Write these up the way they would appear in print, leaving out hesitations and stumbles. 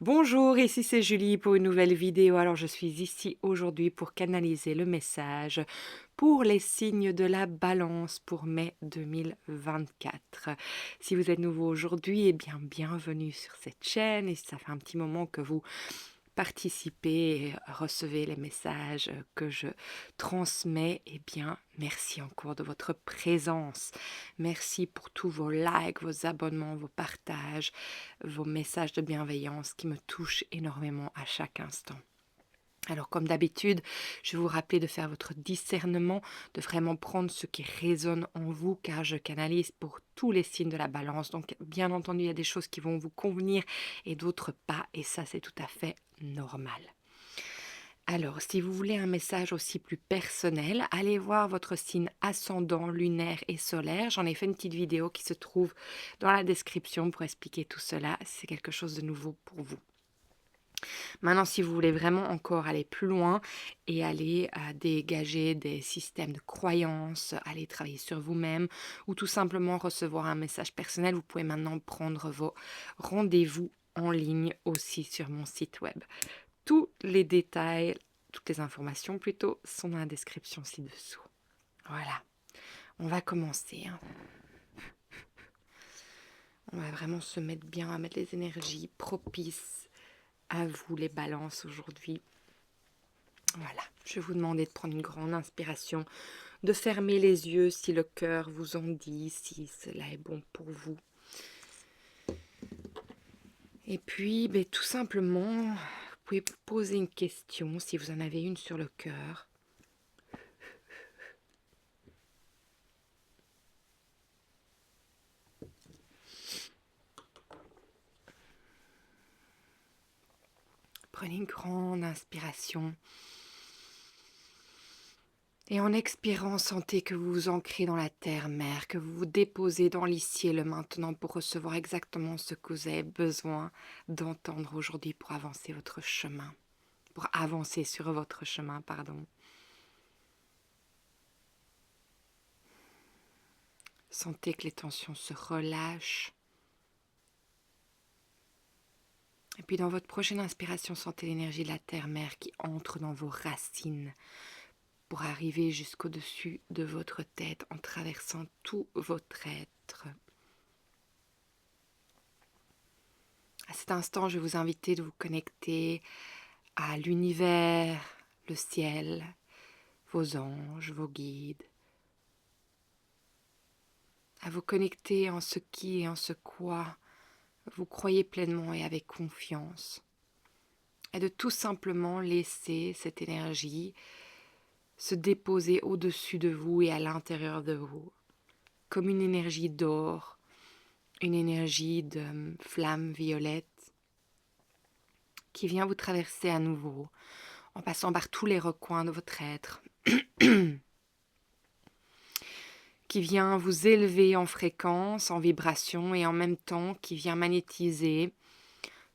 Bonjour, ici c'est Julie pour une nouvelle vidéo. Alors je suis ici aujourd'hui pour canaliser le message pour les signes de la balance pour mai 2024. Si vous êtes nouveau aujourd'hui, eh bien bienvenue sur cette chaîne et si ça fait un petit moment que vous participez et recevez les messages que je transmets, eh bien merci encore de votre présence. Merci pour tous vos likes, vos abonnements, vos partages, vos messages de bienveillance qui me touchent énormément à chaque instant. Alors comme d'habitude, je vais vous rappeler de faire votre discernement, de vraiment prendre ce qui résonne en vous, car je canalise pour tous les signes de la balance. Donc bien entendu, il y a des choses qui vont vous convenir et d'autres pas, et ça c'est tout à fait normal. Alors, si vous voulez un message aussi plus personnel, allez voir votre signe ascendant, lunaire et solaire. J'en ai fait une petite vidéo qui se trouve dans la description pour expliquer tout cela. C'est quelque chose de nouveau pour vous. Maintenant, si vous voulez vraiment encore aller plus loin et aller dégager des systèmes de croyances, aller travailler sur vous-même ou tout simplement recevoir un message personnel, vous pouvez maintenant prendre vos rendez-vous en ligne aussi sur mon site web. Tous les détails, toutes les informations plutôt, sont dans la description ci-dessous. Voilà, on va commencer. On va vraiment se mettre bien, à mettre les énergies propices à vous, les balances, aujourd'hui. Voilà, je vais vous demander de prendre une grande inspiration, de fermer les yeux si le cœur vous en dit, si cela est bon pour vous. Et puis, tout simplement, vous pouvez vous poser une question si vous en avez une sur le cœur. Prenez une grande inspiration. Et en expirant, sentez que vous vous ancrez dans la terre-mère, que vous vous déposez dans l'ici et le maintenant pour recevoir exactement ce que vous avez besoin d'entendre aujourd'hui pour avancer votre chemin. Pour avancer sur votre chemin, pardon. Sentez que les tensions se relâchent. Et puis dans votre prochaine inspiration, sentez l'énergie de la terre-mère qui entre dans vos racines pour arriver jusqu'au-dessus de votre tête en traversant tout votre être. À cet instant, je vais vous inviter de vous connecter à l'univers, le ciel, vos anges, vos guides, à vous connecter en ce qui et en ce quoi vous croyez pleinement et avec confiance, et de tout simplement laisser cette énergie se déposer au-dessus de vous et à l'intérieur de vous, comme une énergie d'or, une énergie de flamme violette qui vient vous traverser à nouveau, en passant par tous les recoins de votre être, qui vient vous élever en fréquence, en vibration, et en même temps qui vient magnétiser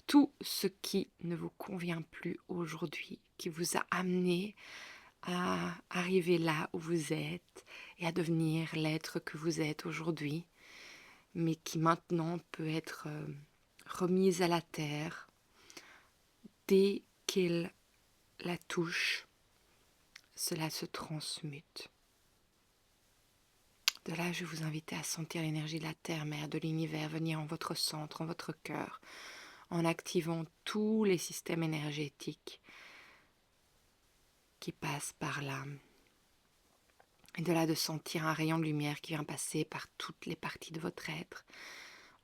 tout ce qui ne vous convient plus aujourd'hui, qui vous a amené à arriver là où vous êtes et à devenir l'être que vous êtes aujourd'hui, mais qui maintenant peut être remise à la terre dès qu'elle la touche. Cela se transmute. De là, je vais vous inviter à sentir l'énergie de la terre-mère, de l'univers venir en votre centre, en votre cœur, en activant tous les systèmes énergétiques qui passent par là. Et de là, de sentir un rayon de lumière qui vient passer par toutes les parties de votre être,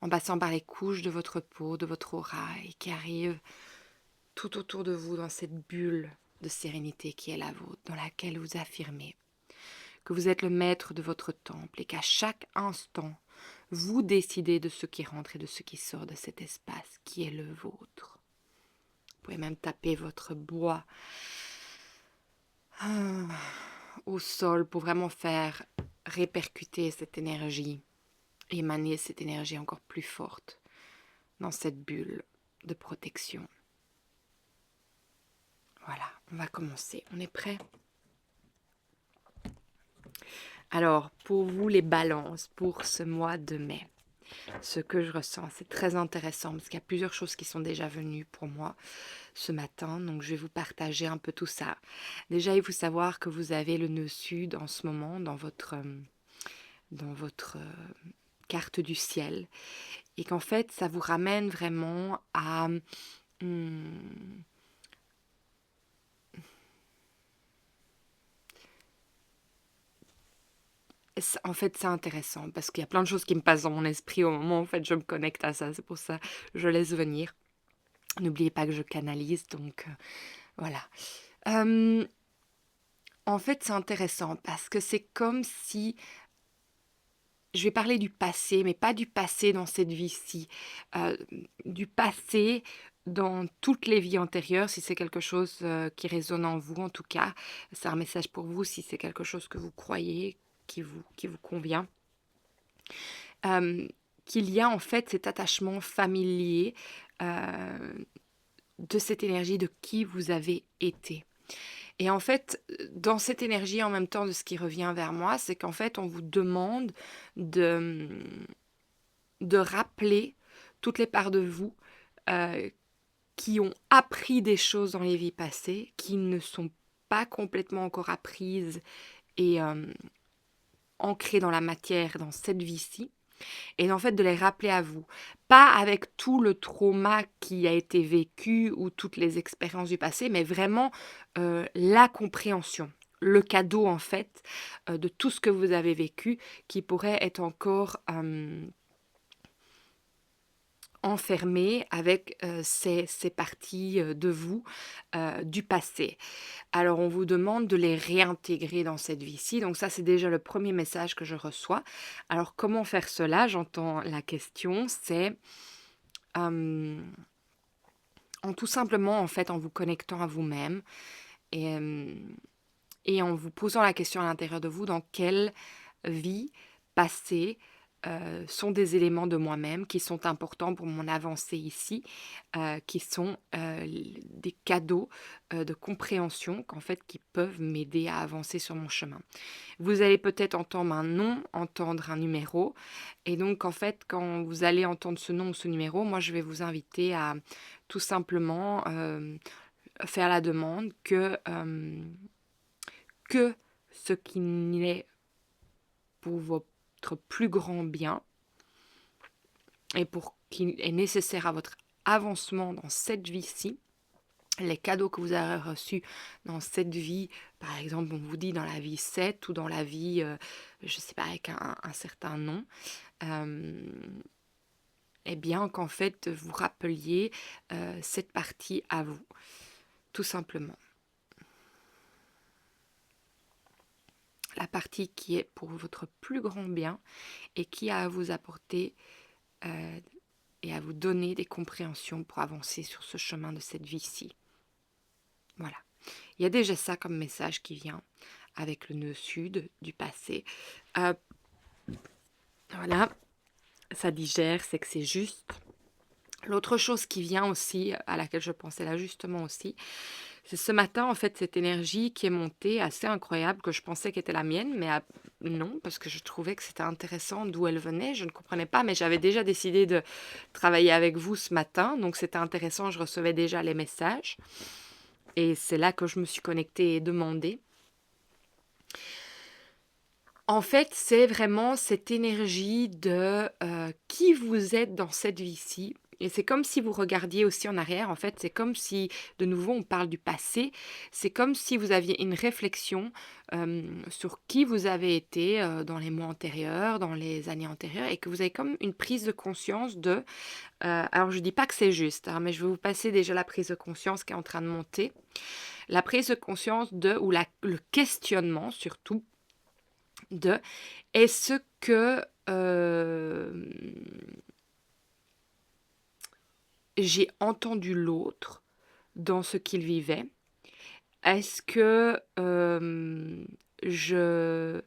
en passant par les couches de votre peau, de votre aura, et qui arrive tout autour de vous dans cette bulle de sérénité qui est la vôtre, dans laquelle vous affirmez que vous êtes le maître de votre temple et qu'à chaque instant, vous décidez de ce qui rentre et de ce qui sort de cet espace qui est le vôtre. Vous pouvez même taper votre bois au sol pour vraiment faire répercuter cette énergie, émaner cette énergie encore plus forte dans cette bulle de protection. Voilà, on va commencer. On est prêt? Alors, pour vous les balances, pour ce mois de mai, ce que je ressens. C'est très intéressant parce qu'il y a plusieurs choses qui sont déjà venues pour moi ce matin, donc je vais vous partager un peu tout ça. Déjà, il faut savoir que vous avez le nœud sud en ce moment dans votre carte du ciel et qu'en fait, ça vous ramène vraiment à... hum, En fait, c'est intéressant parce qu'il y a plein de choses qui me passent dans mon esprit au moment où en fait, je me connecte à ça. C'est pour ça que je laisse venir. N'oubliez pas que je canalise, donc voilà. Euh, En fait, c'est intéressant parce que c'est comme si... Je vais parler du passé, mais pas du passé dans cette vie-ci. euh, du passé dans toutes les vies antérieures, si c'est quelque chose qui résonne en vous, en tout cas. C'est un message pour vous si c'est quelque chose que vous croyez, qui vous convient. Euh, qu'il y a en fait cet attachement familier euh, de cette énergie de qui vous avez été. Et en fait, dans cette énergie, en même temps de ce qui revient vers moi, c'est qu'en fait, on vous demande de, de rappeler toutes les parts de vous euh, qui ont appris des choses dans les vies passées, qui ne sont pas complètement encore apprises et ancrées dans la matière dans cette vie-ci. Et en fait, de les rappeler à vous. Pas avec tout le trauma qui a été vécu ou toutes les expériences du passé, mais vraiment la compréhension, le cadeau en fait de tout ce que vous avez vécu qui pourrait être encore enfermé avec ces parties de vous du passé. Alors, on vous demande de les réintégrer dans cette vie-ci. Donc ça, c'est déjà le premier message que je reçois. Alors, comment faire cela? J'entends la question, c'est euh, en tout simplement, en fait, en vous connectant à vous-même et, euh, et en vous posant la question à l'intérieur de vous, dans quelle vie passée sont des éléments de moi-même qui sont importants pour mon avancée ici, qui sont des cadeaux de compréhension qu'en fait qui peuvent m'aider à avancer sur mon chemin. Vous allez peut-être entendre un nom, entendre un numéro, et donc en fait quand vous allez entendre ce nom ou ce numéro, moi je vais vous inviter à tout simplement faire la demande que ce qui n'est pour votre plus grand bien et pour qui est nécessaire à votre avancement dans cette vie-ci, les cadeaux que vous avez reçus dans cette vie, par exemple, on vous dit dans la vie 7 ou dans la vie, je ne sais pas, avec un certain nom, euh, eh bien qu'en fait, vous rappeliez cette partie à vous, tout simplement. La partie qui est pour votre plus grand bien et qui a à vous apporter et à vous donner des compréhensions pour avancer sur ce chemin de cette vie-ci. Voilà. Il y a déjà ça comme message qui vient avec le nœud sud du passé. Euh, voilà, ça digère, c'est que c'est juste. L'autre chose qui vient aussi, à laquelle je pensais là justement aussi, c'est ce matin, en fait, cette énergie qui est montée, assez incroyable, que je pensais qu'était la mienne, mais non, parce que je trouvais que c'était intéressant d'où elle venait. Je ne comprenais pas, mais j'avais déjà décidé de travailler avec vous ce matin, donc c'était intéressant, je recevais déjà les messages. Et c'est là que je me suis connectée et demandé. En fait, c'est vraiment cette énergie de qui vous êtes dans cette vie-ci. Et c'est comme si vous regardiez aussi en arrière. En fait, c'est comme si, de nouveau, on parle du passé. C'est comme si vous aviez une réflexion sur qui vous avez été dans les mois antérieurs, dans les années antérieures, et que vous avez comme une prise de conscience de... alors, je ne dis pas que c'est juste, hein, mais je vais vous passer déjà la prise de conscience qui est en train de monter. La prise de conscience de, ou le questionnement surtout, de est-ce que j'ai entendu l'autre dans ce qu'il vivait? Est-ce que je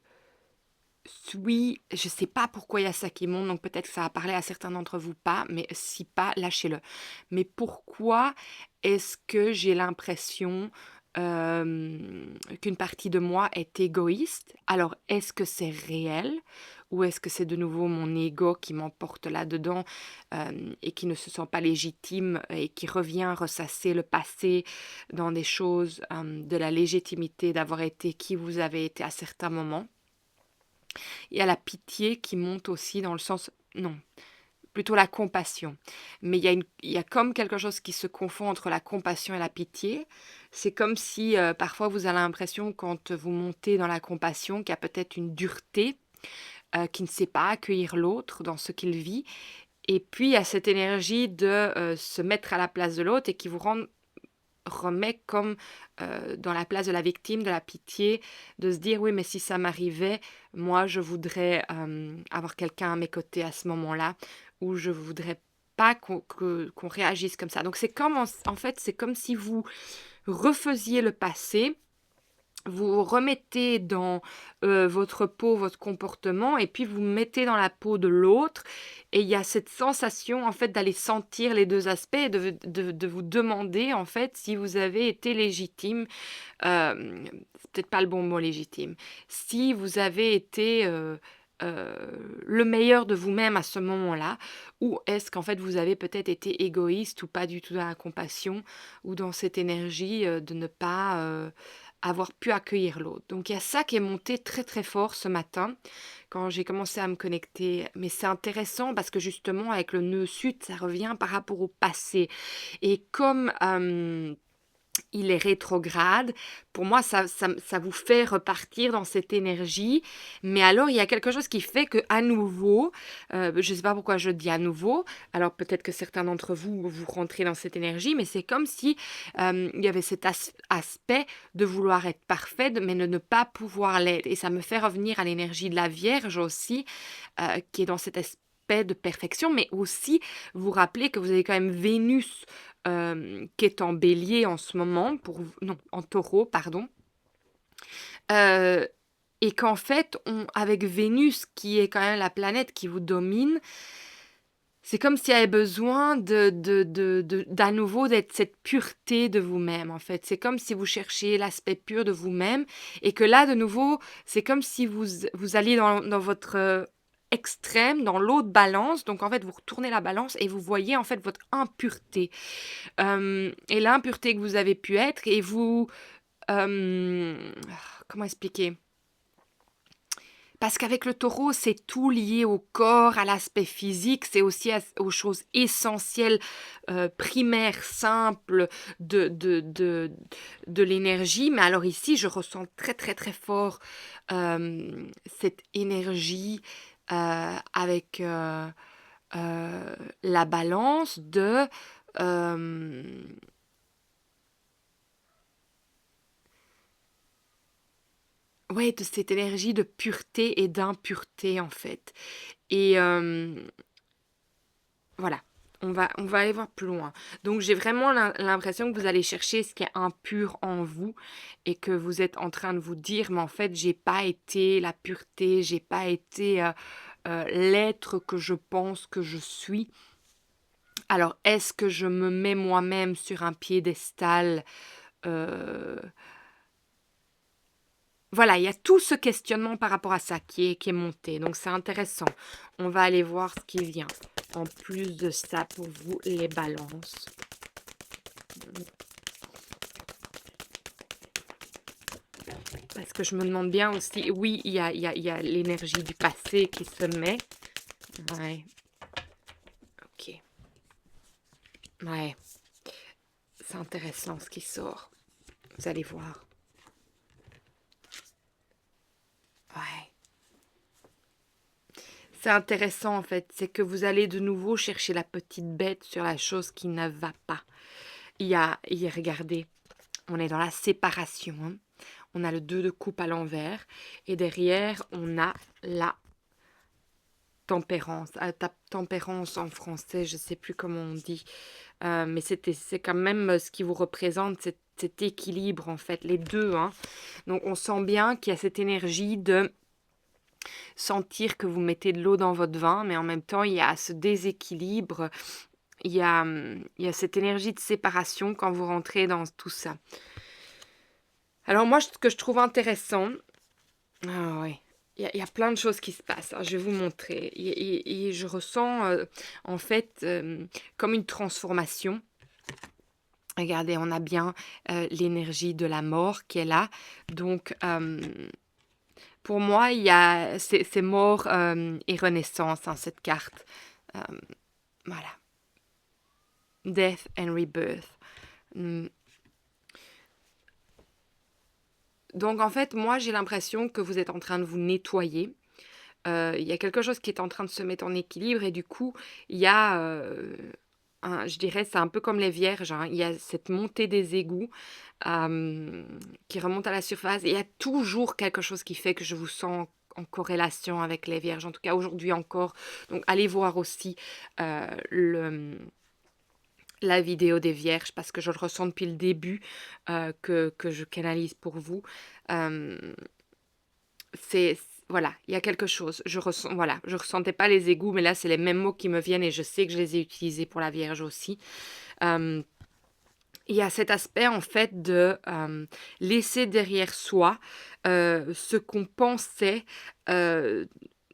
je sais pas pourquoi il y a ça qui monte, donc peut-être que ça a parlé à certains d'entre vous pas, mais si pas, lâchez-le. Mais pourquoi est-ce que j'ai l'impression qu'une partie de moi est égoïste? Alors, est-ce que c'est réel ou est-ce que c'est de nouveau mon ego qui m'emporte là-dedans et qui ne se sent pas légitime et qui revient ressasser le passé dans des choses de la légitimité d'avoir été qui vous avez été à certains moments. Il y a la pitié qui monte aussi dans le sens... Non, plutôt la compassion. Mais il y a comme quelque chose qui se confond entre la compassion et la pitié. C'est comme si parfois vous avez l'impression quand vous montez dans la compassion qu'il y a peut-être une dureté qui ne sait pas accueillir l'autre dans ce qu'il vit. Et puis il y a cette énergie de se mettre à la place de l'autre et qui vous remet comme dans la place de la victime, de la pitié, de se dire oui mais si ça m'arrivait, moi je voudrais avoir quelqu'un à mes côtés à ce moment-là, ou je voudrais pas qu'on réagisse comme ça. Donc c'est comme en fait c'est comme si vous refaisiez le passé, vous remettez dans votre peau, votre comportement, et puis vous mettez dans la peau de l'autre. Et il y a cette sensation, en fait, d'aller sentir les deux aspects et de vous demander, en fait, si vous avez été légitime. C'est peut-être pas le bon mot légitime. Si vous avez été le meilleur de vous-même à ce moment-là, ou est-ce qu'en fait vous avez peut-être été égoïste ou pas du tout dans la compassion ou dans cette énergie de ne pas avoir pu accueillir l'autre. Donc il y a ça qui est monté très très fort ce matin quand j'ai commencé à me connecter. Mais c'est intéressant parce que justement avec le nœud sud, ça revient par rapport au passé. Et comme il est rétrograde, pour moi, ça vous fait repartir dans cette énergie. Mais alors, il y a quelque chose qui fait que à nouveau, je ne sais pas pourquoi je dis à nouveau, alors peut-être que certains d'entre vous, vous rentrez dans cette énergie, mais c'est comme si il y avait cet aspect de vouloir être parfaite, mais de ne pas pouvoir l'être. Et ça me fait revenir à l'énergie de la Vierge aussi, qui est dans cet aspect de perfection, mais aussi vous rappelez que vous avez quand même Vénus qui est en bélier en ce moment, non, en taureau, pardon. Et qu'en fait, avec Vénus, qui est quand même la planète qui vous domine, c'est comme s'il y avait besoin d'à nouveau d'être cette pureté de vous-même, en fait. C'est comme si vous cherchiez l'aspect pur de vous-même et que là, de nouveau, c'est comme si vous alliez dans votre extrême, dans l'autre balance. Donc, en fait, vous retournez la balance et vous voyez, en fait, votre impureté. Et l'impureté que vous avez pu être et vous... comment expliquer? Parce qu'avec le taureau, c'est tout lié au corps, à l'aspect physique, c'est aussi aux choses essentielles, primaires, simples de l'énergie. Mais alors ici, je ressens très très très fort cette énergie avec la balance de... ouais, de cette énergie de pureté et d'impureté, en fait. Et voilà, on va aller voir plus loin. Donc, j'ai vraiment l'impression que vous allez chercher ce qui est impur en vous et que vous êtes en train de vous dire, mais en fait, j'ai pas été la pureté, j'ai pas été l'être que je pense que je suis. Alors, est-ce que je me mets moi-même sur un piédestal euh, Voilà, il y a tout ce questionnement par rapport à ça qui est monté. Donc, c'est intéressant. On va aller voir ce qui vient. En plus de ça, pour vous, les balances. Parce que je me demande bien aussi... Oui, il y a l'énergie du passé qui se met. Ouais, ok. Ouais, c'est intéressant ce qui sort. Vous allez voir. Ouais. C'est intéressant en fait, c'est que vous allez de nouveau chercher la petite bête sur la chose qui ne va pas. Regardez, on est dans la séparation. Hein. On a le 2 de coupe à l'envers et derrière, on a la tempérance. Tempérance en français, je ne sais plus comment on dit. Mais c'est quand même ce qui vous représente, cet équilibre en fait, les deux. Hein. Donc on sent bien qu'il y a cette énergie de sentir que vous mettez de l'eau dans votre vin, mais en même temps, il y a ce déséquilibre, il y a cette énergie de séparation quand vous rentrez dans tout ça. Alors moi, ce que je trouve intéressant, ah ouais, il y a plein de choses qui se passent, hein, je vais vous montrer et je ressens, en fait, comme une transformation. Regardez, on a bien, l'énergie de la mort qui est là, donc pour moi, il y a c'est mort, et renaissance, hein, cette carte. Hem, voilà, death and rebirth. Mmh, donc en fait, moi, j'ai l'impression que vous êtes en train de vous nettoyer. Il y a quelque chose qui est en train de se mettre en équilibre et du coup, il y a, je dirais, c'est un peu comme les vierges, hein, il y a cette montée des égouts, qui remonte à la surface et il y a toujours quelque chose qui fait que je vous sens en corrélation avec les vierges, en tout cas aujourd'hui encore. Donc allez voir aussi, le la vidéo des vierges parce que je le ressens depuis le début, que je canalise pour vous. Hem c'est voilà, il y a quelque chose. Je ressens voilà, je ressentais pas les égouts, mais là, c'est les mêmes mots qui me viennent et je sais que je les ai utilisés pour la Vierge aussi. Hem, il y a cet aspect, en fait, de, laisser derrière soi, ce qu'on pensait, heu,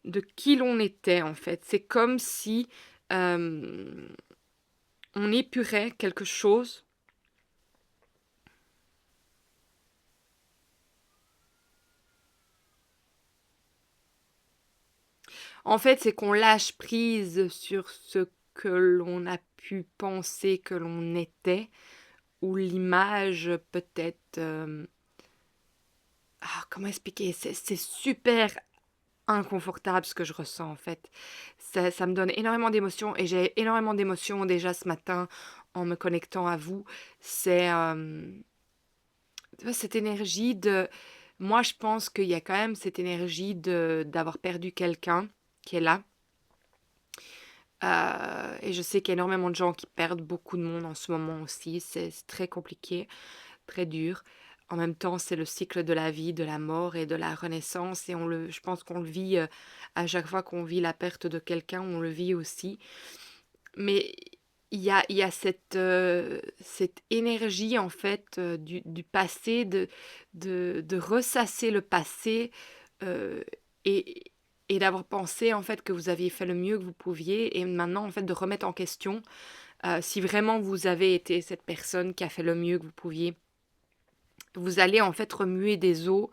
de qui l'on était, en fait. C'est comme si, hem, on épurait quelque chose. En fait, c'est qu'on lâche prise sur ce que l'on a pu penser que l'on était. Ou l'image peut-être, comment expliquer? C'est super inconfortable ce que je ressens en fait. Ça me donne énormément d'émotions et j'ai énormément d'émotions déjà ce matin en me connectant à vous. C'est, tu vois cette énergie de moi je pense qu'il y a quand même cette énergie de d'avoir perdu quelqu'un qui est là, et je sais qu'il y a énormément de gens qui perdent beaucoup de monde en ce moment aussi. C'est très compliqué. Très dur. En même temps, c'est le cycle de la vie, de la mort et de la renaissance et je pense qu'on le vit, à chaque fois qu'on vit la perte de quelqu'un, on le vit aussi. Mais il y a cette énergie en fait, du passé, de ressasser le passé, heu et et d'avoir pensé en fait que vous aviez fait le mieux que vous pouviez et maintenant en fait de remettre en question, si vraiment vous avez été cette personne qui a fait le mieux que vous pouviez. Vous allez en fait remuer des os,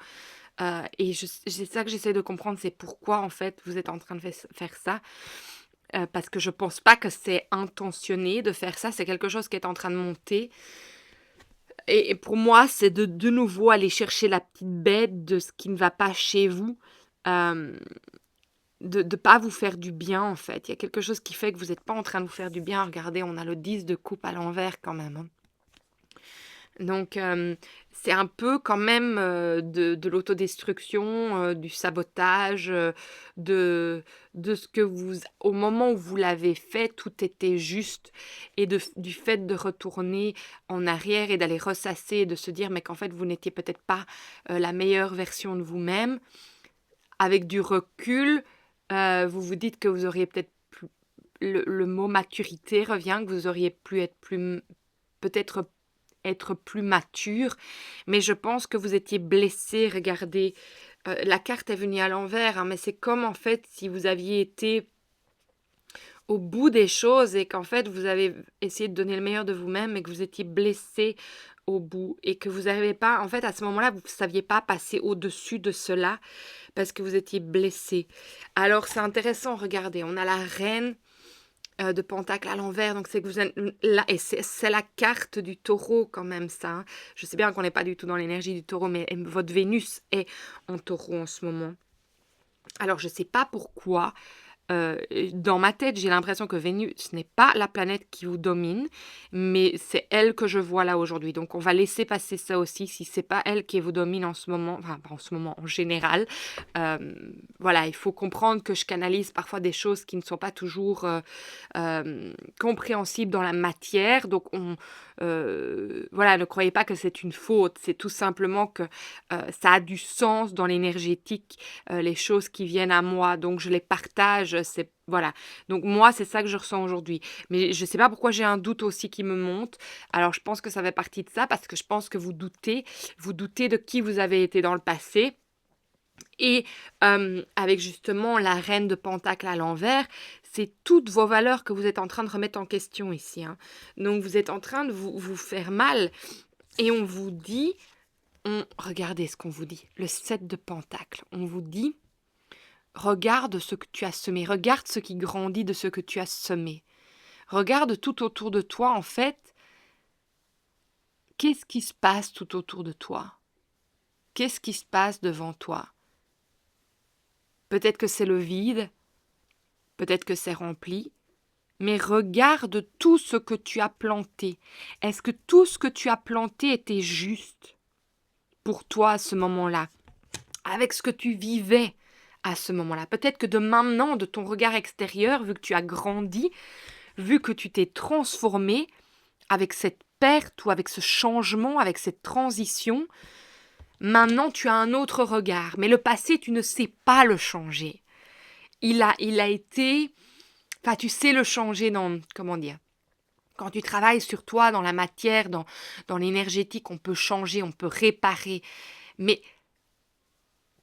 et c'est ça que j'essaie de comprendre, c'est pourquoi en fait vous êtes en train de faire ça. Parce que je pense pas que c'est intentionné de faire ça, c'est quelque chose qui est en train de monter et pour moi, c'est de nouveau aller chercher la petite bête de ce qui ne va pas chez vous, hem, de pas vous faire du bien en fait. Il y a quelque chose qui fait que vous n'êtes pas en train de vous faire du bien. Regardez, on a le 10 de coupe à l'envers quand même, hein. Donc, c'est un peu quand même, de l'autodestruction, du sabotage, de ce que vous au moment où vous l'avez fait, tout était juste et du fait de retourner en arrière et d'aller ressasser et de se dire, mais qu'en fait, vous n'étiez peut-être pas, la meilleure version de vous-même. Avec du recul, vous vous dites que vous auriez peut-être plus le mot maturité revient, que vous auriez pu être plus peut-être être plus mature, mais je pense que vous étiez blessé. Regardez, la carte est venue à l'envers, hein, mais c'est comme en fait si vous aviez été au bout des choses et qu'en fait vous avez essayé de donner le meilleur de vous-même et que vous étiez blessé au bout et que vous n'avez pas en fait à ce moment-là, vous ne saviez pas passer au-dessus de cela parce que vous étiez blessé. Alors c'est intéressant, regardez, on a la reine de pentacle à l'envers, donc c'est que vous êtes là et c'est la carte du taureau quand même ça, hein. Je sais bien qu'on n'est pas du tout dans l'énergie du taureau, mais votre Vénus est en taureau en ce moment. Alors je sais pas pourquoi, dans ma tête, j'ai l'impression que Vénus n'est pas la planète qui vous domine, mais c'est elle que je vois là aujourd'hui. Donc on va laisser passer ça aussi, si c'est pas elle qui vous domine en ce moment, enfin pas en ce moment, en général. Voilà, il faut comprendre que je canalise parfois des choses qui ne sont pas toujours, compréhensibles dans la matière. Donc voilà, ne croyez pas que c'est une faute, c'est tout simplement que, ça a du sens dans l'énergétique, les choses qui viennent à moi, donc je les partage, c'est voilà. Donc moi, c'est ça que je ressens aujourd'hui. Mais je sais pas pourquoi j'ai un doute aussi qui me monte. Alors je pense que ça fait partie de ça, parce que je pense que vous doutez de qui vous avez été dans le passé Et avec justement la reine de Pentacle à l'envers, c'est toutes vos valeurs que vous êtes en train de remettre en question ici, hein. Donc vous êtes en train de vous faire mal et on vous dit, regardez ce qu'on vous dit, le 7 de Pentacle. On vous dit, regarde ce que tu as semé, regarde ce qui grandit de ce que tu as semé. Regarde tout autour de toi, en fait, qu'est-ce qui se passe tout autour de toi? Qu'est-ce qui se passe devant toi? Peut-être que c'est le vide, peut-être que c'est rempli, mais regarde tout ce que tu as planté. Est-ce que tout ce que tu as planté était juste pour toi à ce moment-là, avec ce que tu vivais à ce moment-là? Peut-être que de maintenant, de ton regard extérieur, vu que tu as grandi, vu que tu t'es transformé avec cette perte ou avec ce changement, avec cette transition, maintenant tu as un autre regard. Mais le passé, tu ne sais pas le changer. Il a été... Enfin, tu sais le changer dans... Comment dire? Quand tu travailles sur toi, dans la matière, dans l'énergétique, on peut changer, on peut réparer. Mais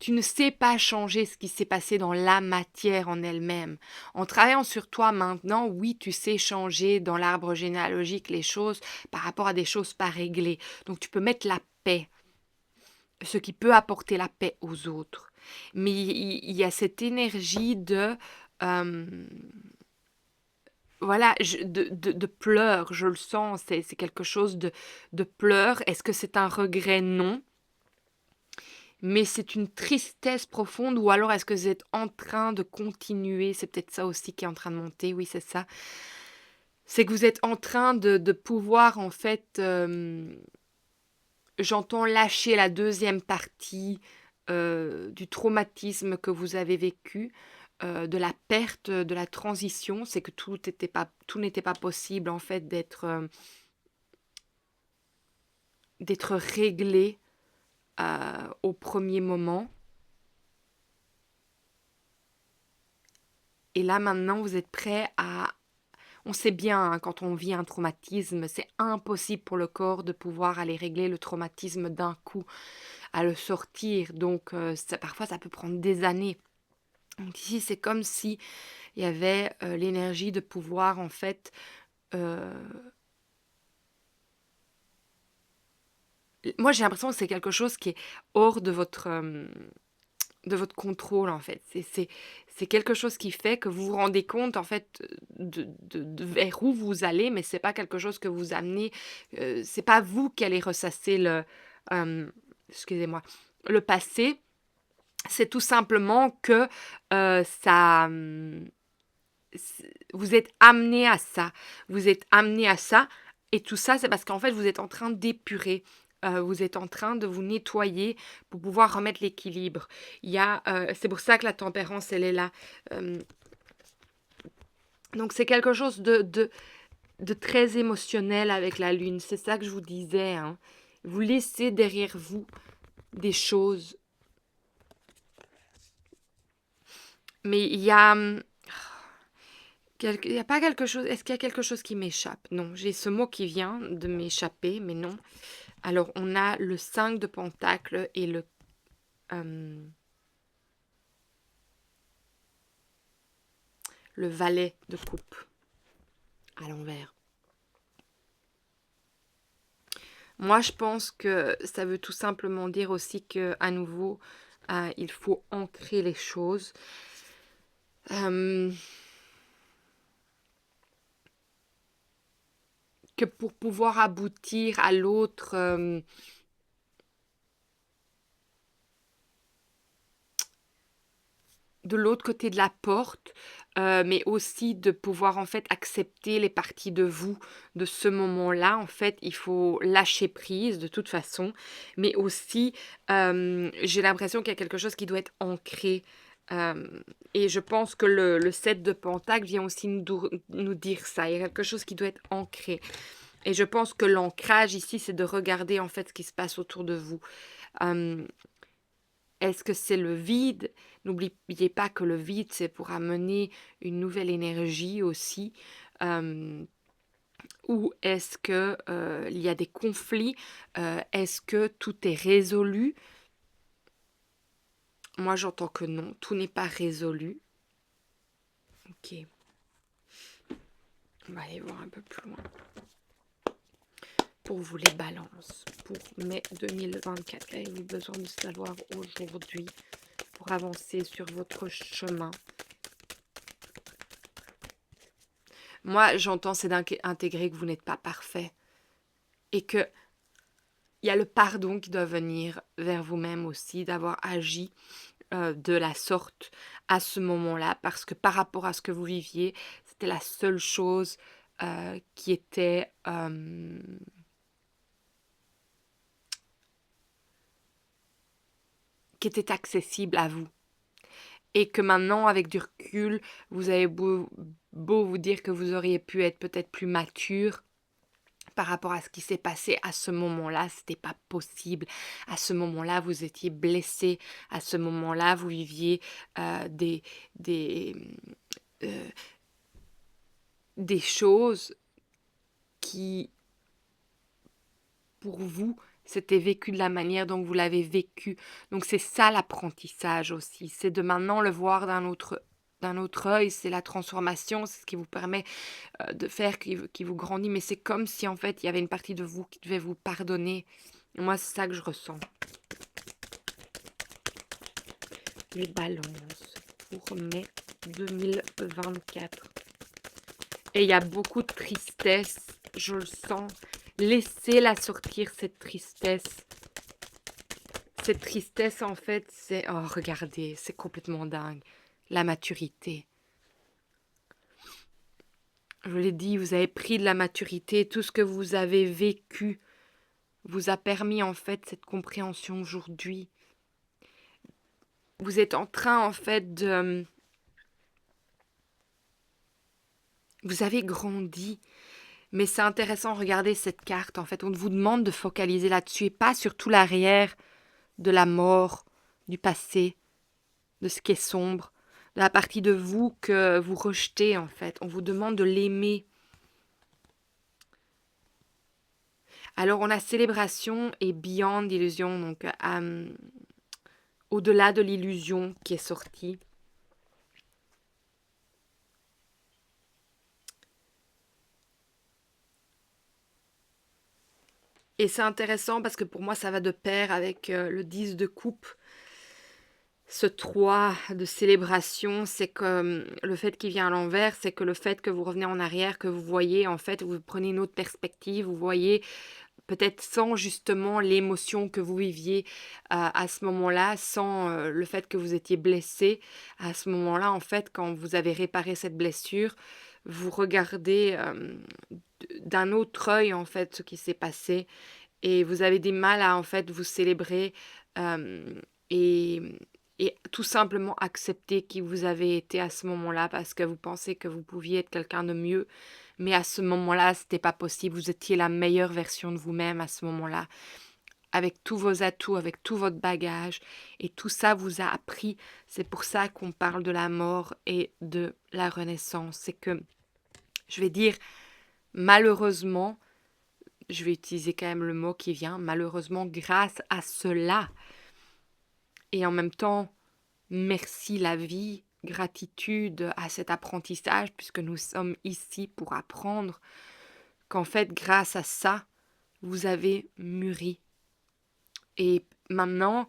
tu ne sais pas changer ce qui s'est passé dans la matière en elle-même. En travaillant sur toi maintenant, oui, tu sais changer dans l'arbre généalogique les choses par rapport à des choses pas réglées. Donc tu peux mettre la paix, ce qui peut apporter la paix aux autres. Mais il y a cette énergie de... voilà, de pleurs, je le sens, c'est quelque chose de pleurs. Est-ce que c'est un regret? Non. Mais c'est une tristesse profonde, ou alors est-ce que vous êtes en train de continuer? C'est peut-être ça aussi qui est en train de monter, oui, c'est ça. C'est que vous êtes en train de pouvoir, en fait, j'entends lâcher la deuxième partie du traumatisme que vous avez vécu, de la perte, de la transition. C'est que tout n'était pas possible, en fait, d'être réglé au premier moment. Et là, maintenant, vous êtes prêt à... On sait bien, hein, quand on vit un traumatisme, c'est impossible pour le corps de pouvoir aller régler le traumatisme d'un coup, à le sortir. Donc, parfois, ça peut prendre des années. Donc ici, c'est comme si il y avait l'énergie de pouvoir, en fait... euh, Moi, j'ai l'impression que c'est quelque chose qui est hors de votre contrôle, en fait. C'est quelque chose qui fait que vous vous rendez compte, en fait, de vers où vous allez, mais c'est pas quelque chose que vous amenez. C'est pas vous qui allez ressasser euh, excusez-moi, le passé. C'est tout simplement que ça, vous êtes amené à ça. Vous êtes amené à ça. Et tout ça, c'est parce qu'en fait, vous êtes en train d'épurer. Vous êtes en train de vous nettoyer pour pouvoir remettre l'équilibre. C'est pour ça que la tempérance, elle est là. Euh, donc, c'est quelque chose de très émotionnel avec la lune. C'est ça que je vous disais, hein. Vous laissez derrière vous des choses. Mais il y a pas quelque chose... Est-ce qu'il y a quelque chose qui m'échappe? Non, j'ai ce mot qui vient de m'échapper, mais non. Alors, on a le 5 de Pentacle et euh, le valet de coupe à l'envers. Moi, je pense que ça veut tout simplement dire aussi que, à nouveau, il faut ancrer les choses. Euh, que pour pouvoir aboutir à l'autre... de l'autre côté de la porte, mais aussi de pouvoir en fait accepter les parties de vous de ce moment-là. En fait, il faut lâcher prise de toute façon, mais aussi j'ai l'impression qu'il y a quelque chose qui doit être ancré. euh, et je pense que le 7 de Pentacle vient aussi nous dire ça. Il y a quelque chose qui doit être ancré. Et je pense que l'ancrage ici, c'est de regarder en fait ce qui se passe autour de vous. Euh, Est-ce que c'est le vide? N'oubliez pas que le vide, c'est pour amener une nouvelle énergie aussi. Euh, ou est-ce que il y a des conflits? Est-ce que tout est résolu? Moi, j'entends que non, tout n'est pas résolu. Ok, on va aller voir un peu plus loin. Pour vous, les balances, pour mai 2024, qu'avez-vous besoin de savoir aujourd'hui pour avancer sur votre chemin? Moi, j'entends, c'est d'intégrer que vous n'êtes pas parfait et que il y a le pardon qui doit venir vers vous-même aussi, d'avoir agi de la sorte à ce moment-là, parce que par rapport à ce que vous viviez, c'était la seule chose qui était accessible à vous. Et que maintenant, avec du recul, vous avez beau vous dire que vous auriez pu être peut-être plus mature par rapport à ce qui s'est passé à ce moment-là, c'était pas possible. À ce moment-là, vous étiez blessé. À ce moment-là, vous viviez des, des, euh, des choses qui, pour vous, c'était vécu de la manière dont vous l'avez vécu. Donc c'est ça l'apprentissage aussi. C'est de maintenant le voir d'un autre œil. C'est la transformation. C'est ce qui vous permet de faire, qui vous grandit. Mais c'est comme si en fait il y avait une partie de vous qui devait vous pardonner. Moi, c'est ça que je ressens. Les balances pour mai 2024. Et il y a beaucoup de tristesse, je le sens. Laissez-la sortir, cette tristesse. Cette tristesse, en fait, c'est... Oh, regardez, c'est complètement dingue. La maturité. Je vous l'ai dit, vous avez pris de la maturité. Tout ce que vous avez vécu vous a permis, en fait, cette compréhension aujourd'hui. Vous êtes en train, en fait, de... Vous avez grandi. Mais c'est intéressant, regardez cette carte. En fait, on vous demande de focaliser là-dessus et pas sur tout l'arrière de la mort, du passé, de ce qui est sombre, de la partie de vous que vous rejetez en fait. On vous demande de l'aimer. Alors on a célébration et beyond illusion, donc au-delà de l'illusion qui est sortie. Et c'est intéressant parce que pour moi ça va de pair avec le 10 de coupe. Ce 3 de célébration, c'est que le fait qu'il vient à l'envers, c'est que le fait que vous revenez en arrière, que vous voyez, en fait, vous prenez une autre perspective, vous voyez peut-être sans justement l'émotion que vous viviez à ce moment-là, sans le fait que vous étiez blessé. À ce moment-là, en fait, quand vous avez réparé cette blessure, vous regardez d'un autre œil, en fait, ce qui s'est passé et vous avez des mal à, en fait, vous célébrer euh, et, et tout simplement accepter qui vous avez été à ce moment-là parce que vous pensez que vous pouviez être quelqu'un de mieux. Mais à ce moment-là, c'était pas possible. Vous étiez la meilleure version de vous-même à ce moment-là, avec tous vos atouts, avec tout votre bagage. Et tout ça vous a appris. C'est pour ça qu'on parle de la mort et de la renaissance. C'est que, je vais dire, malheureusement, je vais utiliser quand même le mot qui vient, malheureusement, grâce à cela. Et en même temps, merci la vie, gratitude à cet apprentissage, puisque nous sommes ici pour apprendre qu'en fait, grâce à ça, vous avez mûri. Et maintenant,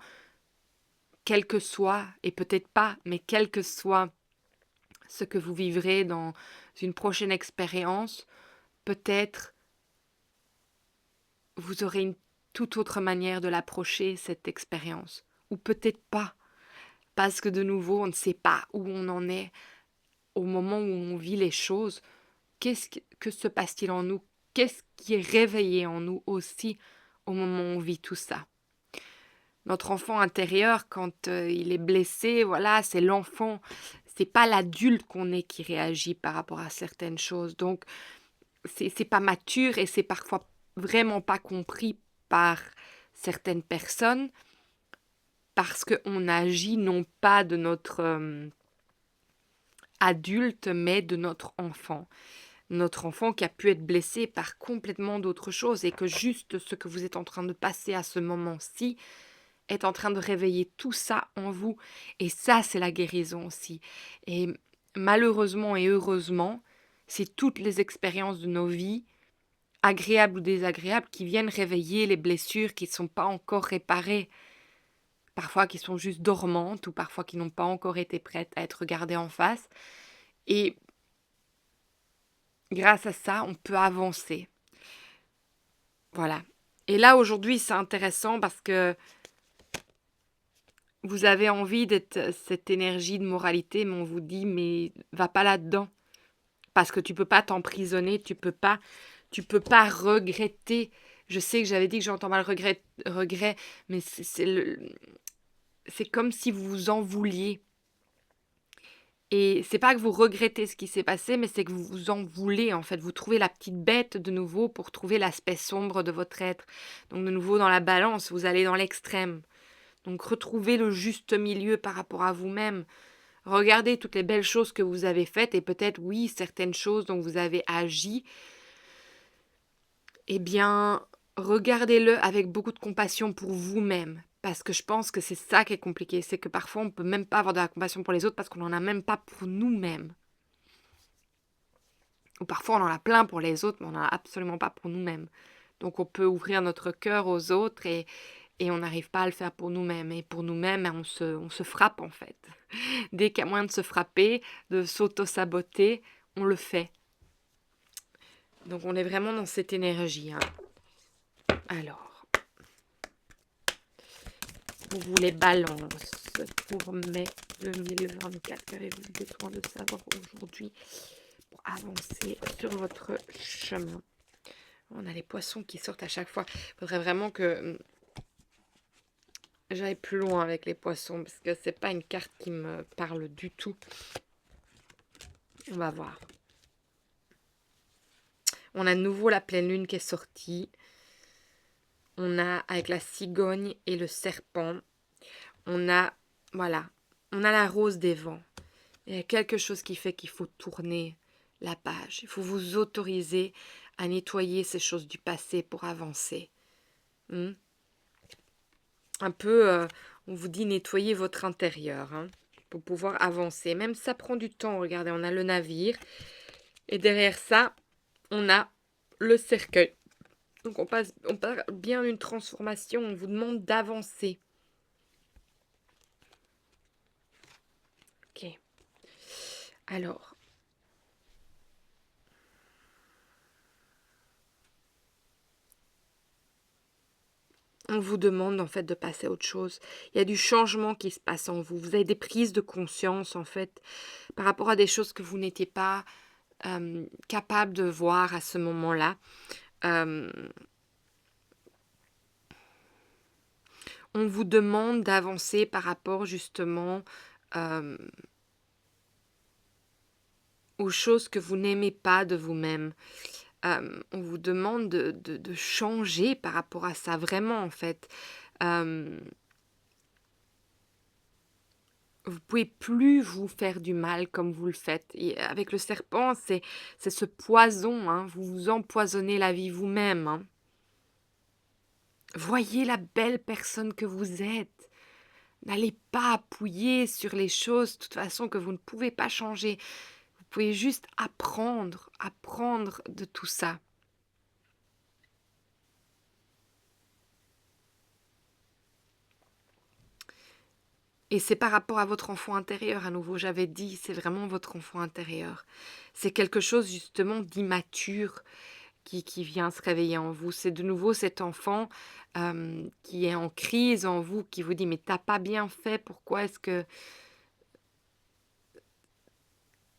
quel que soit, et peut-être pas, mais quel que soit ce que vous vivrez dans une prochaine expérience, peut-être vous aurez une toute autre manière de l'approcher, cette expérience. Ou peut-être pas, parce que de nouveau, on ne sait pas où on en est au moment où on vit les choses. Que se passe-t-il en nous? Qu'est-ce qui est réveillé en nous aussi au moment où on vit tout ça? Notre enfant intérieur, quand il est blessé, voilà, c'est l'enfant. C'est pas l'adulte qu'on est qui réagit par rapport à certaines choses. Donc, c'est pas mature et c'est parfois vraiment pas compris par certaines personnes parce qu'on agit non pas de notre adulte, mais de notre enfant. Notre enfant qui a pu être blessé par complètement d'autres choses et que juste ce que vous êtes en train de passer à ce moment-ci est en train de réveiller tout ça en vous. Et ça, c'est la guérison aussi. Et malheureusement et heureusement, c'est toutes les expériences de nos vies, agréables ou désagréables, qui viennent réveiller les blessures qui ne sont pas encore réparées. Parfois qui sont juste dormantes ou parfois qui n'ont pas encore été prêtes à être regardées en face. Et grâce à ça, on peut avancer. Voilà. Et là, aujourd'hui, c'est intéressant parce que vous avez envie d'être cette énergie de moralité, mais on vous dit, mais va pas là-dedans. Parce que tu peux pas t'emprisonner, tu peux pas regretter. Je sais que j'avais dit que j'entends mal regret, mais c'est comme si vous vous en vouliez. Et c'est pas que vous regrettez ce qui s'est passé, mais c'est que vous vous en voulez, en fait. Vous trouvez la petite bête de nouveau pour trouver l'aspect sombre de votre être. Donc de nouveau dans la balance, vous allez dans l'extrême. Donc retrouvez le juste milieu par rapport à vous-même. Regardez toutes les belles choses que vous avez faites et peut-être, oui, certaines choses dont vous avez agi. Eh bien, regardez-le avec beaucoup de compassion pour vous-même. Parce que je pense que c'est ça qui est compliqué. C'est que parfois, on ne peut même pas avoir de la compassion pour les autres parce qu'on n'en a même pas pour nous-mêmes. Ou parfois, on en a plein pour les autres, mais on n'en a absolument pas pour nous-mêmes. Donc, on peut ouvrir notre cœur aux autres et on n'arrive pas à le faire pour nous-mêmes. Et pour nous-mêmes, on se frappe, en fait. Dès qu'il y a moyen de se frapper, de s'auto-saboter, on le fait. Donc, on est vraiment dans cette énergie. Alors, vous voulez balance pour mai 2024. Qu'avez-vous besoin de savoir aujourd'hui pour avancer sur votre chemin? On a les poissons qui sortent à chaque fois. Il faudrait vraiment que j'aille plus loin avec les poissons parce que c'est pas une carte qui me parle du tout. On va voir. On a de nouveau la pleine lune qui est sortie. On a avec la cigogne et le serpent. On a, voilà, on a la rose des vents. Il y a quelque chose qui fait qu'il faut tourner la page. Il faut vous autoriser à nettoyer ces choses du passé pour avancer. Un peu, on vous dit nettoyer votre intérieur pour pouvoir avancer. Même ça prend du temps. Regardez, on a le navire. Et derrière ça, on a le cercueil. Donc on parle bien d'une transformation. On vous demande d'avancer. Ok. Alors. On vous demande en fait de passer à autre chose. Il y a du changement qui se passe en vous. Vous avez des prises de conscience en fait par rapport à des choses que vous n'étiez pas capable de voir à ce moment-là. On vous demande d'avancer par rapport justement aux choses que vous n'aimez pas de vous-même. On vous demande de changer par rapport à ça, vraiment en fait. Vous pouvez plus vous faire du mal comme vous le faites. Et avec le serpent, c'est ce poison. Vous vous empoisonnez la vie vous-même. Voyez la belle personne que vous êtes. N'allez pas appuyer sur les choses de toute façon que vous ne pouvez pas changer. Vous pouvez juste apprendre de tout ça. Et c'est par rapport à votre enfant intérieur, à nouveau, j'avais dit, c'est vraiment votre enfant intérieur. C'est quelque chose justement d'immature qui vient se réveiller en vous. C'est de nouveau cet enfant qui est en crise en vous, qui vous dit « mais t'as pas bien fait, pourquoi est-ce que… »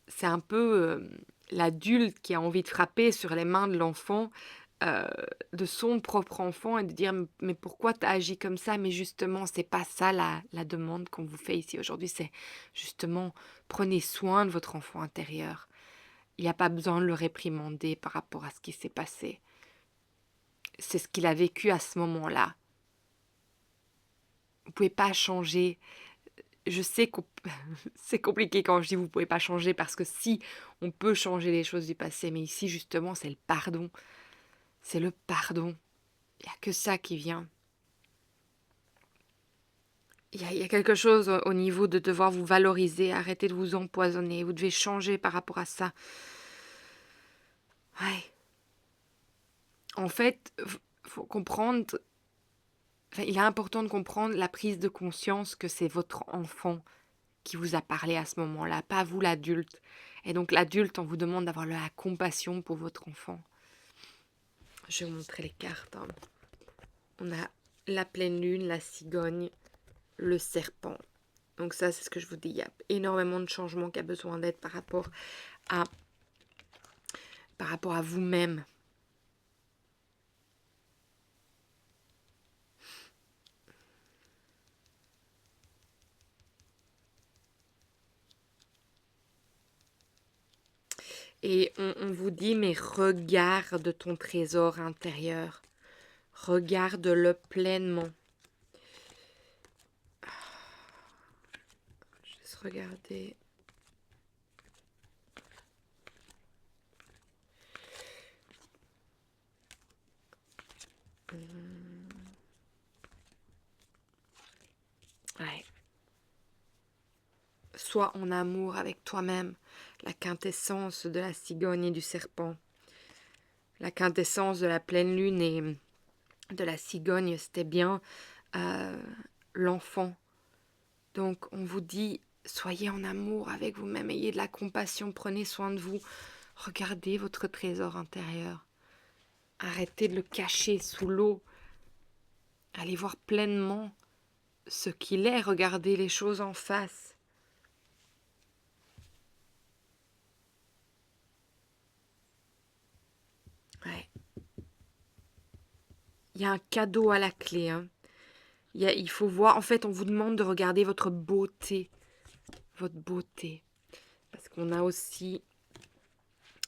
C'est un peu l'adulte qui a envie de frapper sur les mains de l'enfant, de son propre enfant et de dire « mais pourquoi t'as agi comme ça ?» Mais justement, c'est pas ça la demande qu'on vous fait ici aujourd'hui, c'est justement prenez soin de votre enfant intérieur. Il n'y a pas besoin de le réprimander par rapport à ce qui s'est passé. C'est ce qu'il a vécu à ce moment-là. Vous ne pouvez pas changer. Je sais que c'est compliqué quand je dis vous ne pouvez pas changer parce que si, on peut changer les choses du passé, mais ici justement c'est le pardon. C'est le pardon. Il n'y a que ça qui vient. il y a quelque chose au niveau de devoir vous valoriser, arrêter de vous empoisonner, vous devez changer par rapport à ça. Ouais. En fait, faut comprendre, enfin, il est important de comprendre la prise de conscience que c'est votre enfant qui vous a parlé à ce moment-là, pas vous l'adulte. Et donc l'adulte, on vous demande d'avoir la compassion pour votre enfant. Je vais vous montrer les cartes, hein. On a la pleine lune, la cigogne, le serpent. Donc ça, c'est ce que je vous dis. Il y a énormément de changements qui a besoin d'être à, par rapport à vous-même. Et on vous dit, mais regarde ton trésor intérieur. Regarde-le pleinement. Je vais juste regarder. Ouais. Sois en amour avec toi-même. La quintessence de la cigogne et du serpent. La quintessence de la pleine lune et de la cigogne, c'était bien l'enfant. Donc on vous dit, soyez en amour avec vous-même, ayez de la compassion, prenez soin de vous. Regardez votre trésor intérieur. Arrêtez de le cacher sous l'eau. Allez voir pleinement ce qu'il est, regardez les choses en face. Ouais. Il y a un cadeau à la clé, hein. Il faut voir, en fait, on vous demande de regarder votre beauté. Votre beauté. Parce qu'on a aussi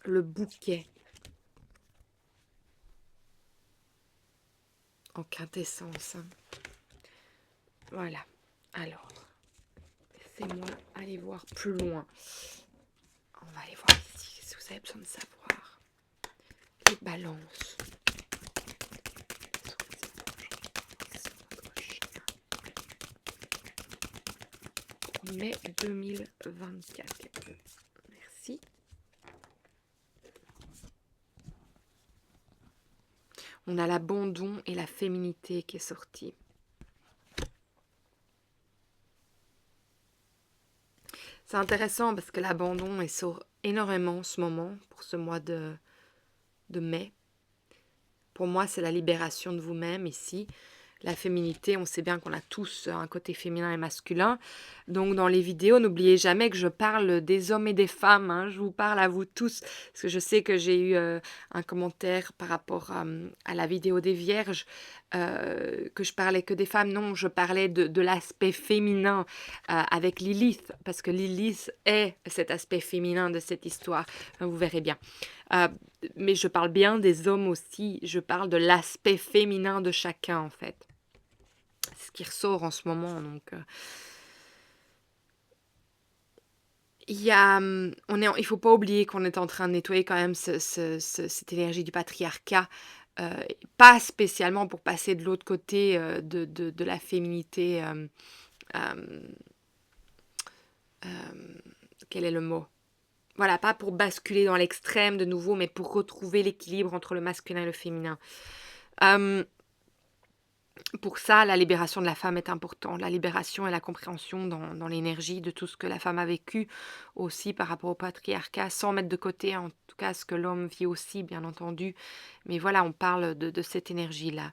le bouquet en quintessence, hein. Voilà. Alors, laissez-moi aller voir plus loin. On va aller voir ici si vous avez besoin de savoir. Les balances. Mai 2024. Merci. On a l'abandon et la féminité qui est sortie. C'est intéressant parce que l'abandon est sort énormément en ce moment, pour ce mois de mai. Pour moi, c'est la libération de vous-même ici. La féminité, on sait bien qu'on a tous un côté féminin et masculin. Donc dans les vidéos, n'oubliez jamais que je parle des hommes et des femmes, hein. Je vous parle à vous tous. Parce que je sais que j'ai eu un commentaire par rapport à la vidéo des vierges, que je parlais que des femmes. Non, je parlais de l'aspect féminin avec Lilith. Parce que Lilith est cet aspect féminin de cette histoire. Vous verrez bien. Mais je parle bien des hommes aussi. Je parle de l'aspect féminin de chacun, en fait. C'est ce qui ressort en ce moment. Donc, il faut pas oublier qu'on est en train de nettoyer quand même cette énergie du patriarcat. Pas spécialement pour passer de l'autre côté de la féminité. Euh, Quel est le mot? Voilà, pas pour basculer dans l'extrême de nouveau, mais pour retrouver l'équilibre entre le masculin et le féminin. Pour ça, la libération de la femme est importante. La libération et la compréhension dans l'énergie de tout ce que la femme a vécu aussi par rapport au patriarcat, sans mettre de côté en tout cas ce que l'homme vit aussi, bien entendu. Mais voilà, on parle de cette énergie-là.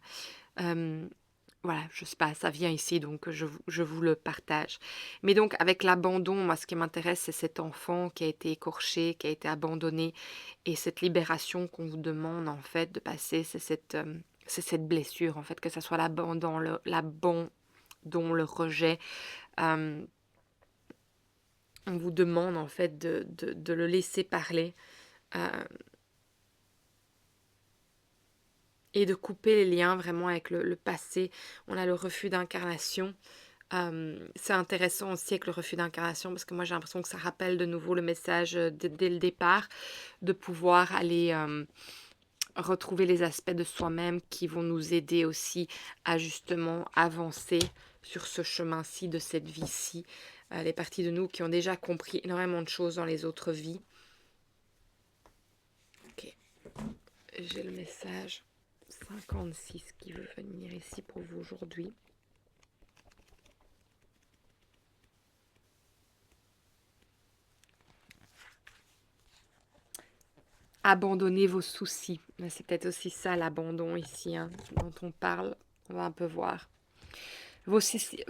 Voilà, je sais pas, ça vient ici, donc je vous le partage. Mais donc, avec l'abandon, moi, ce qui m'intéresse, c'est cet enfant qui a été écorché, qui a été abandonné, et cette libération qu'on vous demande, en fait, de passer, c'est cette blessure, en fait, que ce soit l'abandon, le rejet. Euh, on vous demande, en fait, de le laisser parler. euh, et de couper les liens vraiment avec le passé. On a le refus d'incarnation. C'est intéressant aussi avec le refus d'incarnation parce que moi j'ai l'impression que ça rappelle de nouveau le message dès le départ de pouvoir aller retrouver les aspects de soi-même qui vont nous aider aussi à justement avancer sur ce chemin-ci de cette vie-ci. Les parties de nous qui ont déjà compris énormément de choses dans les autres vies. Ok, j'ai le message 56 qui veut venir ici pour vous aujourd'hui. Abandonnez vos soucis. C'est peut-être aussi ça l'abandon ici, hein, dont on parle. On va un peu voir. Vos soucis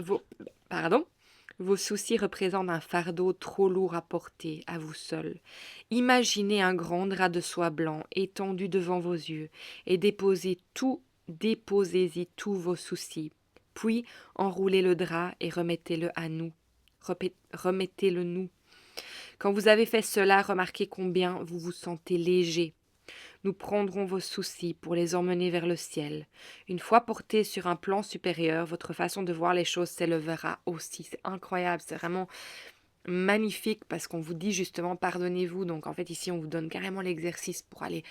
représentent un fardeau trop lourd à porter à vous seul. Imaginez un grand drap de soie blanc étendu devant vos yeux et déposez-y tous vos soucis. Puis enroulez le drap et remettez-le à nous. Remettez-le nous. Quand vous avez fait cela, remarquez combien vous vous sentez léger. Nous prendrons vos soucis pour les emmener vers le ciel. Une fois portés sur un plan supérieur, votre façon de voir les choses s'élèvera aussi. C'est incroyable, c'est vraiment magnifique parce qu'on vous dit justement pardonnez-vous. Donc en fait ici on vous donne carrément l'exercice pour aller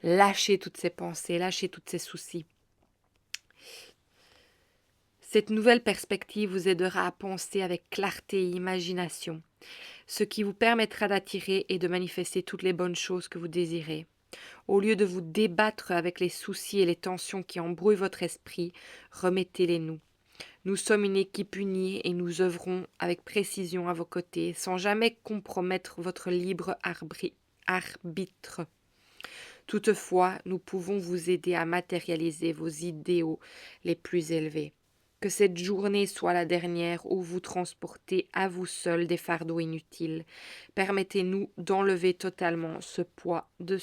lâcher toutes ces pensées, lâcher tous ces soucis. Cette nouvelle perspective vous aidera à penser avec clarté et imagination, ce qui vous permettra d'attirer et de manifester toutes les bonnes choses que vous désirez. Au lieu de vous débattre avec les soucis et les tensions qui embrouillent votre esprit, remettez-les nous. Nous sommes une équipe unie et nous œuvrons avec précision à vos côtés, sans jamais compromettre votre libre arbitre. Toutefois, nous pouvons vous aider à matérialiser vos idéaux les plus élevés. Que cette journée soit la dernière où vous transportez à vous seul des fardeaux inutiles. Permettez-nous d'enlever totalement ce poids de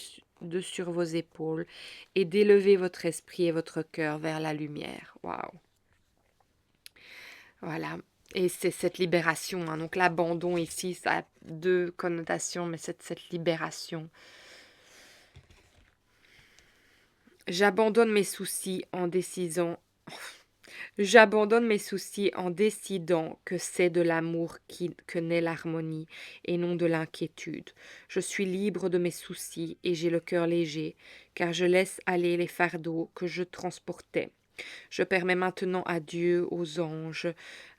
sur vos épaules et d'élever votre esprit et votre cœur vers la lumière. Waouh! Voilà. Et c'est cette libération. Hein. Donc l'abandon ici, ça a deux connotations, mais c'est cette libération. J'abandonne mes soucis en décidant. J'abandonne mes soucis en décidant que c'est de l'amour que naît l'harmonie et non de l'inquiétude. Je suis libre de mes soucis et j'ai le cœur léger, car je laisse aller les fardeaux que je transportais. Je permets maintenant à Dieu, aux anges,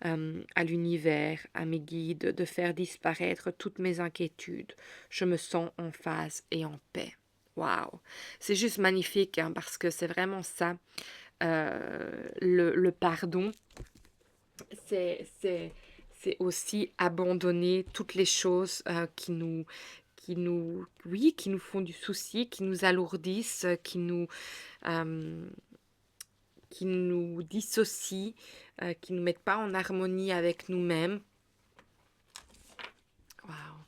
à l'univers, à mes guides, de faire disparaître toutes mes inquiétudes. Je me sens en phase et en paix. Waouh! C'est juste magnifique, hein, parce que c'est vraiment ça. Le pardon, c'est aussi abandonner toutes les choses qui nous font du souci, qui nous alourdissent, euh, qui nous dissocient, qui ne nous mettent pas en harmonie avec nous-mêmes. Waouh.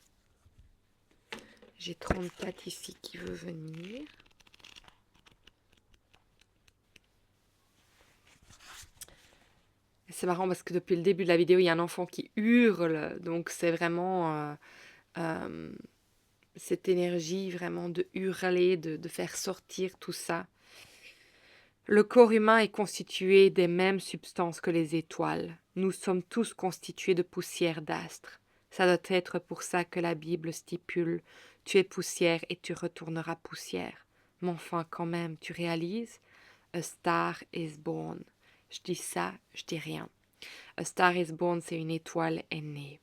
J'ai 34 ici qui veut venir. C'est marrant parce que depuis le début de la vidéo, il y a un enfant qui hurle. Donc c'est vraiment cette énergie vraiment de hurler, de faire sortir tout ça. Le corps humain est constitué des mêmes substances que les étoiles. Nous sommes tous constitués de poussière d'astres. Ça doit être pour ça que la Bible stipule « Tu es poussière et tu retourneras poussière ». Mais enfin, quand même, tu réalises ? A star is born. Je dis ça, je dis rien. A star is born, c'est une étoile est née.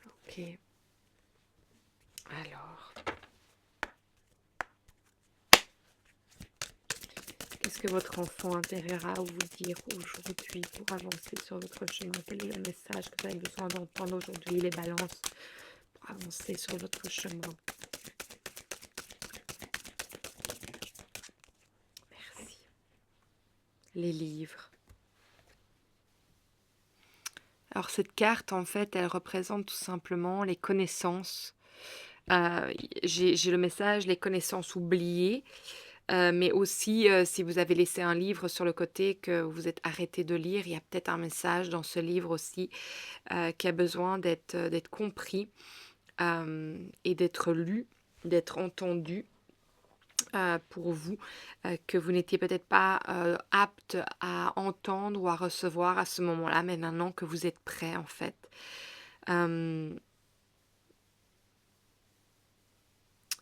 Ok. Alors. Qu'est-ce que votre enfant intérieur a à vous dire aujourd'hui pour avancer sur votre chemin? Quel est le message que vous avez besoin d'entendre aujourd'hui, les balances, pour avancer sur votre chemin? Merci. Les livres. Alors cette carte, en fait, elle représente tout simplement les connaissances. J'ai le message, les connaissances oubliées. Mais aussi, si vous avez laissé un livre sur le côté que vous êtes arrêté de lire, il y a peut-être un message dans ce livre aussi qui a besoin d'être compris et d'être lu, d'être entendu pour vous, que vous n'étiez peut-être pas apte à entendre ou à recevoir à ce moment-là, mais maintenant que vous êtes prêt en fait.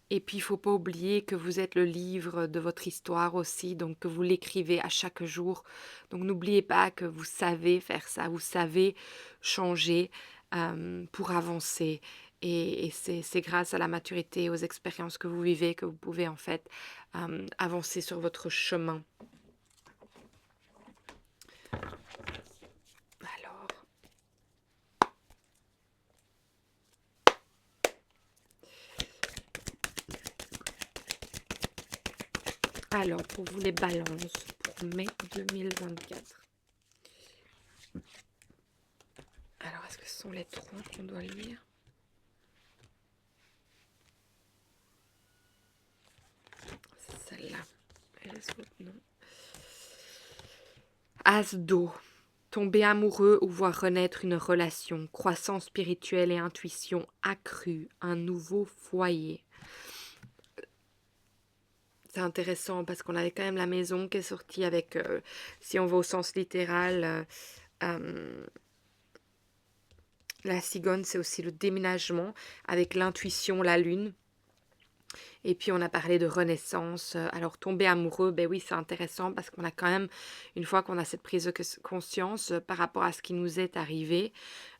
Et puis, il faut pas oublier que vous êtes le livre de votre histoire aussi, donc que vous l'écrivez à chaque jour. Donc, n'oubliez pas que vous savez faire ça, vous savez changer pour avancer. Et c'est grâce à la maturité, aux expériences que vous vivez, que vous pouvez en fait avancer sur votre chemin. Alors, pour vous les balances, pour mai 2024. Alors, est-ce que ce sont les trois qu'on doit lire? C'est celle-là. Et les autres, non. As d'eau. Tomber amoureux ou voir renaître une relation. Croissance spirituelle et intuition accrue. Un nouveau foyer. C'est intéressant parce qu'on avait quand même la maison qui est sortie avec, si on va au sens littéral, la cigogne, c'est aussi le déménagement avec l'intuition, la lune. Et puis on a parlé de renaissance. Alors tomber amoureux, ben oui, c'est intéressant parce qu'on a quand même, une fois qu'on a cette prise de conscience par rapport à ce qui nous est arrivé,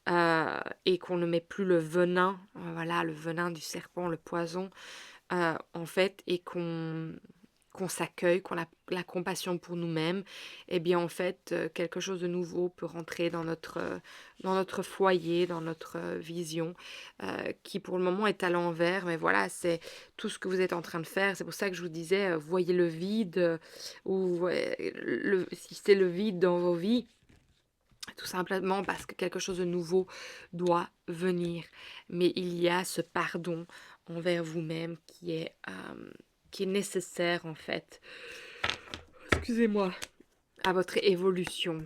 et qu'on ne met plus le venin, voilà, le venin du serpent, le poison, en fait, et qu'on s'accueille, qu'on a la compassion pour nous-mêmes, eh bien en fait, quelque chose de nouveau peut rentrer dans notre foyer, dans notre vision, qui pour le moment est à l'envers. Mais voilà, c'est tout ce que vous êtes en train de faire. C'est pour ça que je vous disais, voyez le vide, ou si c'est le vide dans vos vies, tout simplement parce que quelque chose de nouveau doit venir. Mais il y a ce pardon envers vous-même qui est nécessaire en fait. Excusez-moi. À votre évolution.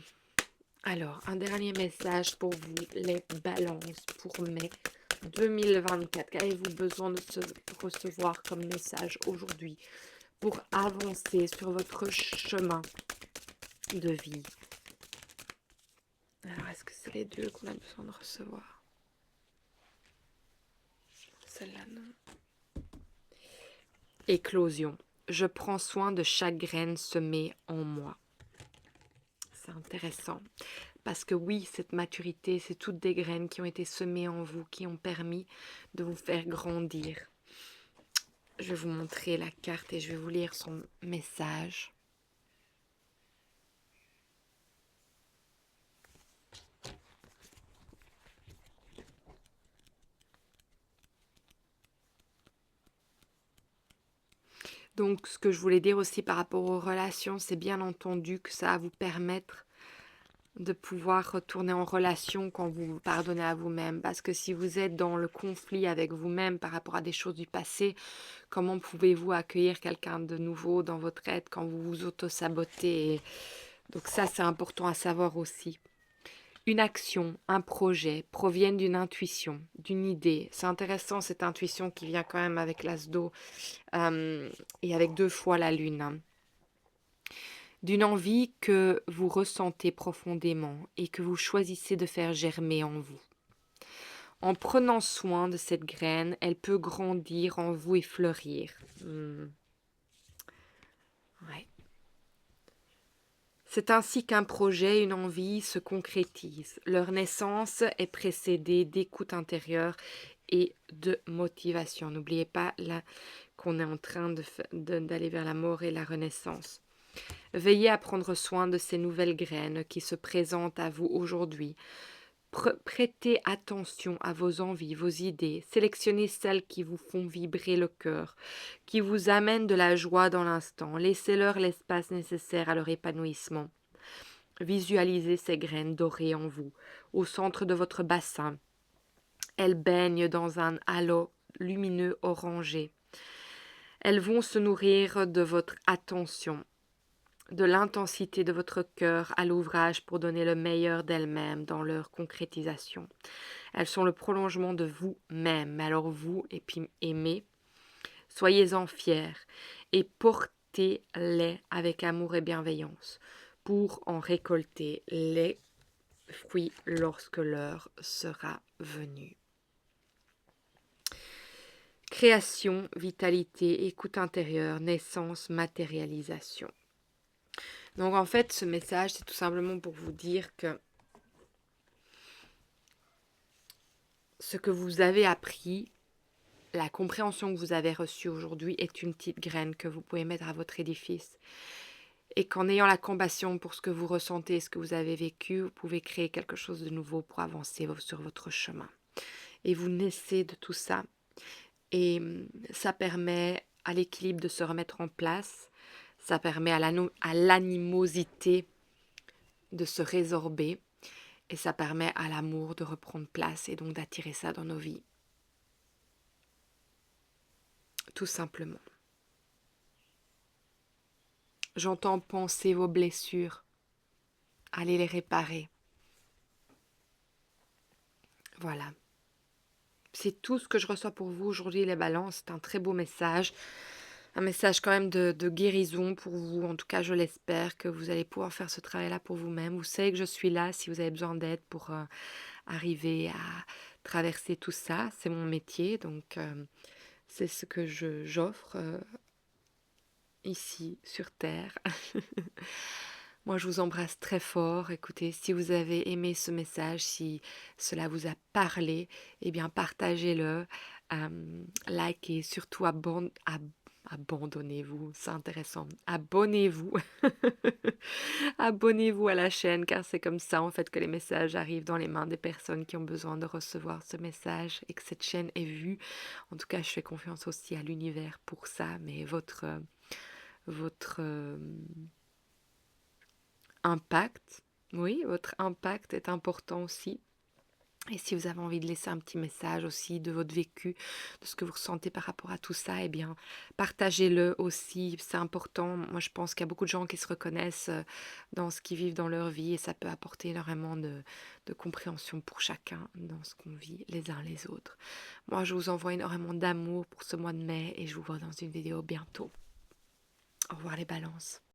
Alors, un dernier message pour vous, les balances pour mai 2024. Qu'avez-vous besoin de recevoir comme message aujourd'hui pour avancer sur votre chemin de vie? Alors, est-ce que c'est les deux qu'on a besoin de recevoir? Celle-là, non. Éclosion. Je prends soin de chaque graine semée en moi. C'est intéressant. Parce que oui, cette maturité, c'est toutes des graines qui ont été semées en vous, qui ont permis de vous faire grandir. Je vais vous montrer la carte et je vais vous lire son message. Donc, ce que je voulais dire aussi par rapport aux relations, c'est bien entendu que ça va vous permettre de pouvoir retourner en relation quand vous vous pardonnez à vous-même. Parce que si vous êtes dans le conflit avec vous-même par rapport à des choses du passé, comment pouvez-vous accueillir quelqu'un de nouveau dans votre être quand vous vous auto-sabotez? Donc ça, c'est important à savoir aussi. Une action, un projet proviennent d'une intuition, d'une idée. C'est intéressant cette intuition qui vient quand même avec l'as d'eau et avec 2 fois la lune, hein. D'une envie que vous ressentez profondément et que vous choisissez de faire germer en vous. En prenant soin de cette graine, elle peut grandir en vous et fleurir. Ouais. C'est ainsi qu'un projet, une envie se concrétisent. Leur naissance est précédée d'écoute intérieure et de motivation. N'oubliez pas là qu'on est en train d'aller vers la mort et la renaissance. Veillez à prendre soin de ces nouvelles graines qui se présentent à vous aujourd'hui. Prêtez attention à vos envies, vos idées. Sélectionnez celles qui vous font vibrer le cœur, qui vous amènent de la joie dans l'instant. Laissez-leur l'espace nécessaire à leur épanouissement. Visualisez ces graines dorées en vous, au centre de votre bassin. Elles baignent dans un halo lumineux orangé. Elles vont se nourrir de votre attention, de l'intensité de votre cœur à l'ouvrage pour donner le meilleur d'elles-mêmes dans leur concrétisation. Elles sont le prolongement de vous-même. Alors vous, et puis aimez, soyez-en fiers et portez-les avec amour et bienveillance pour en récolter les fruits lorsque l'heure sera venue. Création, vitalité, écoute intérieure, naissance, matérialisation. Donc en fait, ce message, c'est tout simplement pour vous dire que ce que vous avez appris, la compréhension que vous avez reçue aujourd'hui est une petite graine que vous pouvez mettre à votre édifice. Et qu'en ayant la compassion pour ce que vous ressentez, ce que vous avez vécu, vous pouvez créer quelque chose de nouveau pour avancer sur votre chemin. Et vous naissez de tout ça. Et ça permet à l'équilibre de se remettre en place. Ça permet à l'animosité de se résorber. Et ça permet à l'amour de reprendre place et donc d'attirer ça dans nos vies. Tout simplement. J'entends penser vos blessures. Allez les réparer. Voilà. C'est tout ce que je reçois pour vous aujourd'hui, les balances. C'est un très beau message. Un message quand même de guérison pour vous. En tout cas, je l'espère que vous allez pouvoir faire ce travail-là pour vous-même. Vous savez que je suis là si vous avez besoin d'aide pour arriver à traverser tout ça. C'est mon métier, donc c'est ce que j'offre ici sur Terre. Moi, je vous embrasse très fort. Écoutez, si vous avez aimé ce message, si cela vous a parlé, eh bien, partagez-le, likez, surtout abandonnez-vous, c'est intéressant. Abonnez-vous. Abonnez-vous à la chaîne, car c'est comme ça, en fait, que les messages arrivent dans les mains des personnes qui ont besoin de recevoir ce message et que cette chaîne est vue. En tout cas, je fais confiance aussi à l'univers pour ça, mais votre impact. Oui, votre impact est important aussi. Et si vous avez envie de laisser un petit message aussi de votre vécu, de ce que vous ressentez par rapport à tout ça, eh bien, partagez-le aussi. C'est important. Moi, je pense qu'il y a beaucoup de gens qui se reconnaissent dans ce qu'ils vivent dans leur vie et ça peut apporter énormément de compréhension pour chacun dans ce qu'on vit les uns les autres. Moi, je vous envoie énormément d'amour pour ce mois de mai et je vous vois dans une vidéo bientôt. Au revoir les balances.